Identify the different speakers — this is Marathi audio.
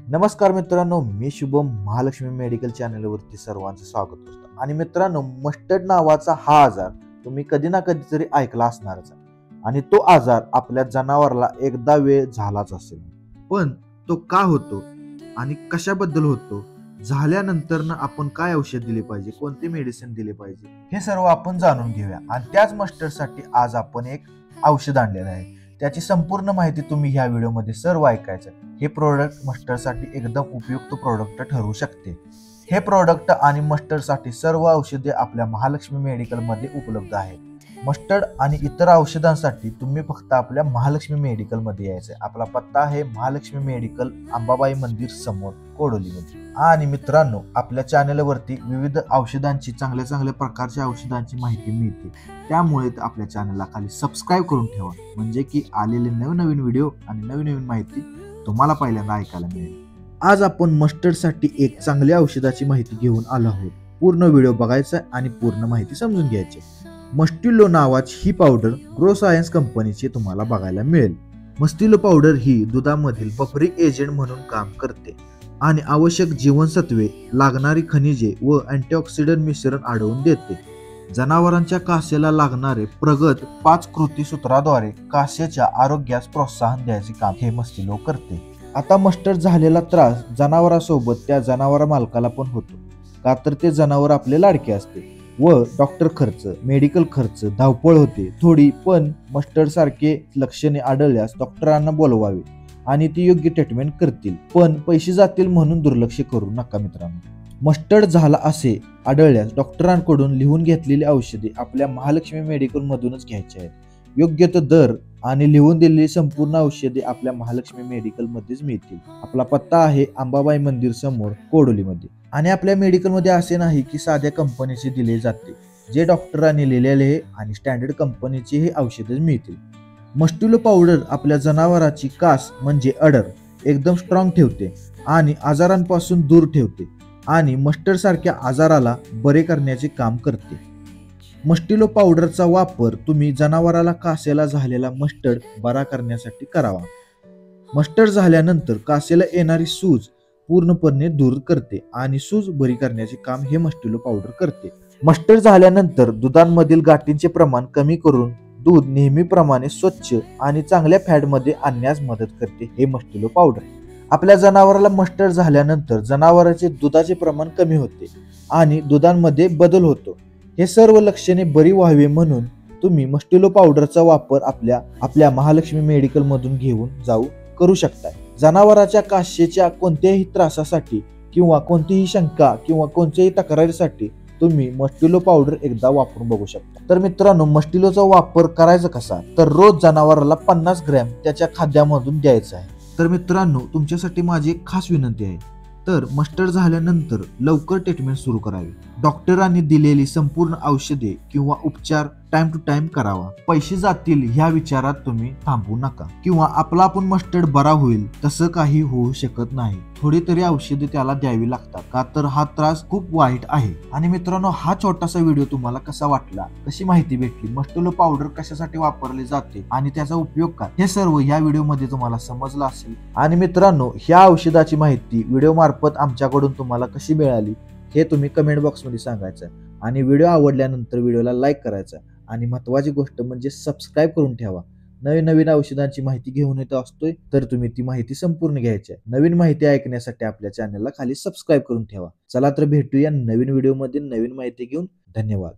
Speaker 1: नमस्कार मित्रांनो, मी शुभम महालक्ष्मी मेडिकल चॅनलवरती सर्वांचं स्वागत करतो। आणि मित्रांनो, मस्टर्ड नावाचा हा आजार तुम्ही कधी ना कधी तरी ऐकला असणारच आणि तो आजार आपल्या जनावराला एकदा वेळ झालाच असेल। पण तो का होतो आणि कशाबद्दल होतो, झाल्यानंतर आपण काय औषध दिले पाहिजे, कोणते मेडिसिन दिले पाहिजे, हे सर्व आपण जाणून घेऊया। आणि त्याच मस्टर्डसाठी आज आपण एक औषध आणलेलं आहे। त्याची संपूर्ण माहिती तुम्ही ह्या व्हिडिओमध्ये सर्व ऐकायचं। हे प्रोडक्ट मस्टर्डसाठी एकदम उपयुक्त प्रोडक्ट ठरू शकते। हे प्रोडक्ट आणि मस्टर्डसाठी सर्व औषधे आपल्या महालक्ष्मी मेडिकलमध्ये उपलब्ध आहेत। मस्टर्ड आणि इतर औषधांसाठी तुम्ही फक्त आपल्या महालक्ष्मी मेडिकलमध्ये यायचं। आपला पत्ता आहे महालक्ष्मी मेडिकल, अंबाबाई मंदिर समोर, कोडोलीमध्ये। आणि मित्रांनो, आपल्या चॅनलवरती विविध औषधांची चांगल्या प्रकारच्या औषधांची माहिती मिळते, त्यामुळे आपल्या चॅनलला खाली सबस्क्राईब करून ठेवा, म्हणजे की आलेले नवीन व्हिडिओ आणि नवीन माहिती तुम्हाला पहिल्यांदा ऐकायला मिळेल। आज आपण मस्टर्डसाठी एक चांगल्या औषधाची माहिती घेऊन आलो आहोत। पूर्ण व्हिडिओ बघायचा आणि पूर्ण माहिती समजून घ्यायची। मस्टिलो नावाची ही पावडर ग्रो सायन्स कंपनीची तुम्हाला बघायला मिळेल। मस्टिलो पावडर ही दुधामधील बफरिंग एजंट म्हणून काम करते आणि आवश्यक जीवनसत्वे, लागणारी खनिजे व अँटीऑक्सिडंट मिश्रण आढळून देते। जनावरांच्या कासेला लागणारे प्रगत 5 कृती सूत्राद्वारे कासेच्या आरोग्यास प्रोत्साहन द्यायचे काम हे मस्टिलो करते। आता मस्टर्ड झालेला त्रास जनावरांसोबत त्या जनावर मालकाला पण होतो, का तर ते जनावर आपले लाडके असते व डॉक्टर खर्च, मेडिकल खर्च, धावपळ होते थोडी। पण मस्टर्ड सारखे लक्षणे आढळल्यास डॉक्टरांना बोलवावे आणि ती योग्य ट्रीटमेंट करतील। पण पैसे जातील म्हणून दुर्लक्ष करू नका मित्रांनो। मस्टर्ड झाला असे आढळल्यास डॉक्टरांकडून लिहून घेतलेली औषधे आपल्या महालक्ष्मी मेडिकल मधूनच घ्यायची आहेत। योग्य तो दर आणि लिहून दिलेली संपूर्ण औषधे आपल्या महालक्ष्मी मेडिकल मध्येच मिळतील। आपला पत्ता आहे अंबाबाई मंदिर समोर, कोडोलीमध्ये। आणि आपल्या मेडिकल मध्ये असे नाही की साध्या कंपनीचे दिले जाते, जे डॉक्टरांनी लिहिलेले आणि स्टँडर्ड कंपनीचे हे औषधे मिळतील। मस्टिलो पावडर आपल्या जनावराची कास म्हणजे अडर एकदम स्ट्रॉंग ठेवते आणि आजारांपासून दूर ठेवते आणि मस्टर्ड सारख्या आजाराला बरे करण्याचे काम करते। मस्टिलो पावडरचा वापर तुम्ही जनावराला कासेला झालेला मस्टर्ड बरा करण्यासाठी करावा। मस्टर्ड झाल्यानंतर कासेला येणारी सूज पूर्णपणे दूर करते आणि सूज बरी करण्याचे काम हे मस्टिलो पावडर करते। मस्टर्ड झाल्यानंतर दुधांमधील गाठींचे प्रमाण कमी करून दूध नेहमीप्रमाणे स्वच्छ आणि चांगल्या फॅटमध्ये आणण्यास मदत करते हे मस्टिलो पावडर। आपल्या जनावराला मस्टर्ड झाल्यानंतर जनावरांचे दुधाचे प्रमाण कमी होते आणि दुधांमध्ये बदल होतो। हे सर्व लक्षणे बरी व्हावी म्हणून तुम्ही मस्टिलो पावडरचा वापर आपल्या महालक्ष्मी मेडिकल मधून घेऊन जाऊ करू शकता। जनावराच्या कासेच्या कोणत्याही त्रासासाठी किंवा कोणतीही शंका किंवा कोणत्याही तक्रारीसाठी तुम्ही मस्टिलो पावडर एकदा वापरून बघू शकता। तर मित्रांनो, मस्टिलोचा वापर करायचा कसा, तर रोज जनावराला 50 ग्रॅम त्याच्या खाद्यामधून द्यायचं आहे। तर मित्रांनो, तुमच्यासाठी माझी एक खास विनंती आहे, तर मस्टर्ड झाल्यानंतर लवकर ट्रीटमेंट सुरू करावी। डॉक्टरांनी दिलेली संपूर्ण औषधे किंवा उपचार टाइम टू टाइम करावा। पैसे जातील ह्या विचारात तुम्ही थांबू नका किंवा आपण मस्टर्ड बरा होईल तसं काही होऊ शकत नाही। थोडी तरी औषधे त्याला द्यावी लागतात, का तर हा त्रास खूप वाईट आहे। आणि मित्रांनो, हा छोटासा व्हिडिओ तुम्हाला कसा वाटला, कशी माहिती भेटली, मस्टिलो पावडर कशासाठी वापरले जाते आणि त्याचा उपयोग काय, हे सर्व या व्हिडिओ मध्ये तुम्हाला समजलं असेल। आणि मित्रांनो, ह्या औषधाची माहिती व्हिडिओ मार्फत आमच्याकडून तुम्हाला कशी मिळाली हे तुम्ही कमेंट बॉक्स मध्ये सांगायचं आणि व्हिडिओ आवडल्यानंतर व्हिडिओला लाईक करायचा आणि महत्त्वाची गोष्ट म्हणजे सबस्क्राईब करून ठेवा। नवीन औषधांची माहिती घेऊन येत असतोय, तर तुम्ही ती माहिती संपूर्ण घ्यायची आहे। नवीन माहिती ऐकण्यासाठी आपल्या चॅनलला खाली सबस्क्राईब करून ठेवा। चला तर भेटूया नवीन व्हिडिओ मध्ये नवीन माहिती घेऊन। धन्यवाद।